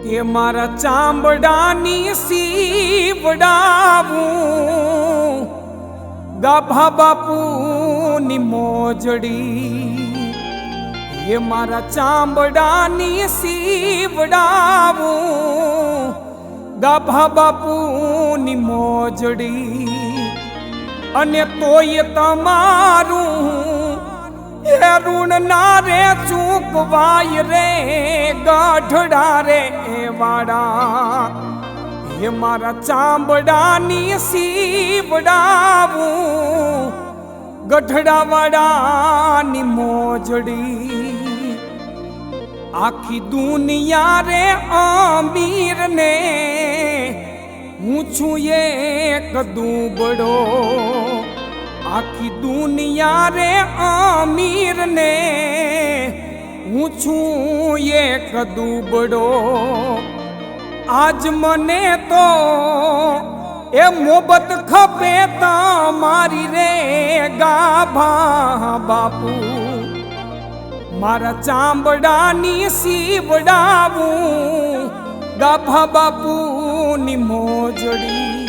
કે મારા ચાંબડાની સીવડાવું ગાભા બાપુની મોજડી એ મારા ચાંબડાની સીવડાવું ગાભા બાપુની મોજડી અને તોય તમારું એ ઋણ ના રે ચૂકવાય રે ગઢડા રે વાડા એ મારા ચાંબડાની સીવડાવું ગઢડા વાડાની મોજડી આખી દુનિયા રે અમીર ને હું છું એક દુબળો આખી દુનિયા રે અમીર ને હું છું એક દુબળો આજ મને તો એ મોહબ્બત ખપે તમારી રે ગાભા બાપુ મારા ચાંબડાની સીવડાવું ગાભા બાપુની મોજડી